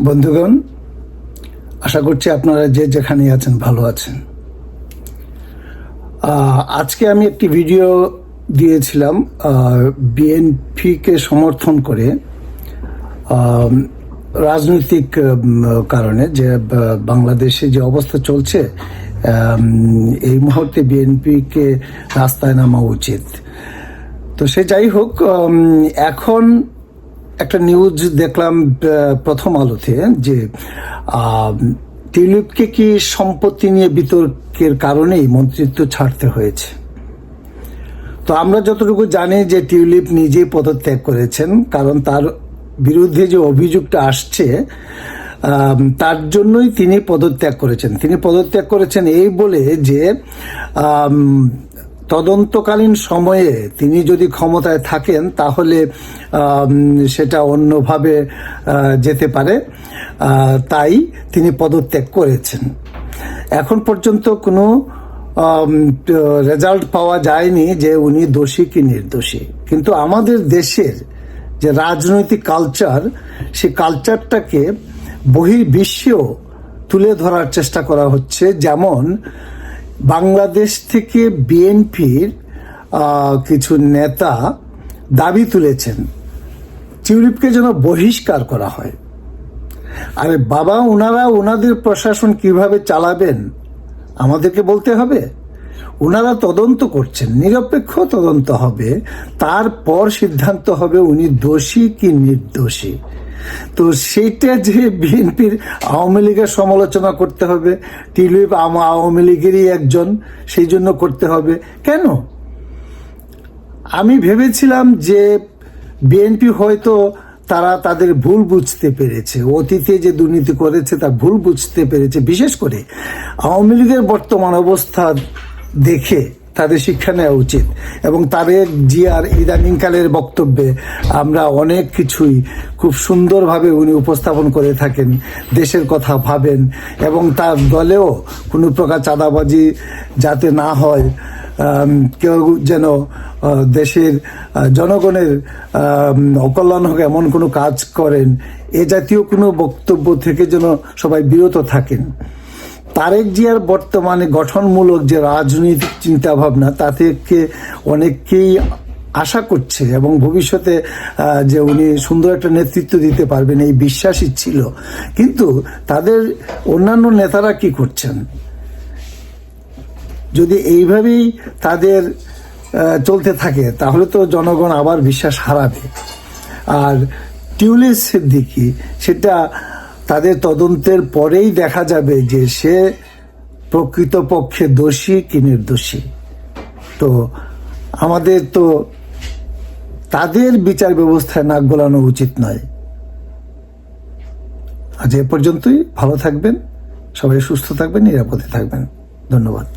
বন্ধুগণ, আশা করছি আপনারা যে যেখানে আছেন ভালো আছেন। আজকে আমি একটি ভিডিও দিয়েছিলাম বিএনপিকে সমর্থন করে রাজনৈতিক কারণে, যে বাংলাদেশে যে অবস্থা চলছে এই মুহূর্তে বিএনপিকে রাস্তায় নামা উচিত। তো সে যাই হোক, এখন একটা নিউজ দেখলাম প্রথম আলোতে যে টিউলিপকে কি সম্পত্তি নিয়ে বিতর্কের কারণেই মন্ত্রিত্ব ছাড়তে হয়েছে। তো আমরা যতটুকু জানি যে টিউলিপ নিজেই পদত্যাগ করেছেন, কারণ তার বিরুদ্ধে যে অভিযোগটা আসছে তার জন্যই তিনি পদত্যাগ করেছেন। তিনি পদত্যাগ করেছেন এই বলে যে তদন্তকালীন সময়ে তিনি যদি ক্ষমতায় থাকেন তাহলে সেটা অন্যভাবে যেতে পারে, তাই তিনি পদত্যাগ করেছেন। এখন পর্যন্ত কোনো রেজাল্ট পাওয়া যায়নি যে উনি দোষী কি নির্দোষী। কিন্তু আমাদের দেশের যে রাজনৈতিক কালচার, সেই কালচারটাকে বহির্বিশ্বেও তুলে ধরার চেষ্টা করা হচ্ছে। যেমন বাংলাদেশ থেকে বিএনপির কিছু নেতা দাবি তুলেছেন টিউলিপকে যেন বহিষ্কার করা হয়। আরে বাবা, ওনাদের প্রশাসন কিভাবে চালাবেন আমাদেরকে বলতে হবে? ওনারা তদন্ত করছেন, নিরপেক্ষ তদন্ত হবে, তারপর সিদ্ধান্ত হবে উনি দোষী কি নির্দোষী। তো সেইটা যে বিএনপির আওয়ামী লীগের সমালোচনা করতে হবে, টিউলিপ আওয়ামী লীগেরই একজন, সেই জন্য করতে হবে কেন? আমি ভেবেছিলাম যে বিএনপি হয়তো তারা তাদের ভুল বুঝতে পেরেছে, অতীতে যে দুর্নীতি করেছে তার ভুল বুঝতে পেরেছে। বিশেষ করে আওয়ামী লীগের বর্তমান অবস্থা দেখে তাদের শিক্ষা নেওয়া উচিত। এবং তারেক জিয়ার ইদানিংকালের বক্তব্যে আমরা অনেক কিছুই খুব সুন্দরভাবে উনি উপস্থাপন করে থাকেন, দেশের কথা ভাবেন, এবং তার দলেও কোনো প্রকার চাঁদাবাজি যাতে না হয়, কেউ যেন দেশের জনগণের অকল্যাণ হোক এমন কোনো কাজ করেন, এ জাতীয় কোনো বক্তব্য থেকে যেন সবাই বিরত থাকেন। তারেক জিয়ার বর্তমানে গঠনমূলক যে রাজনৈতিক চিন্তাভাবনা, তা থেকে অনেকেই আশা করছে এবং ভবিষ্যতে যে উনি সুন্দর একটা নেতৃত্ব দিতে পারবেন এই বিশ্বাসই ছিল। কিন্তু তাদের অন্যান্য নেতারা কি করছেন? যদি এইভাবেই তাদের চলতে থাকে তাহলে তো জনগণ আবার বিশ্বাস হারাবে। আর টিউলিপ সিদ্দিকী, সেটা তাদের তদন্তের পরেই দেখা যাবে যে সে প্রকৃতপক্ষে দোষী কি নির্দোষী। তো আমাদের তো তাদের বিচার ব্যবস্থায় নাক গলানো উচিত নয়। আজ এ পর্যন্তই। ভালো থাকবেন, সবাই সুস্থ থাকবেন, নিরাপদে থাকবেন। ধন্যবাদ।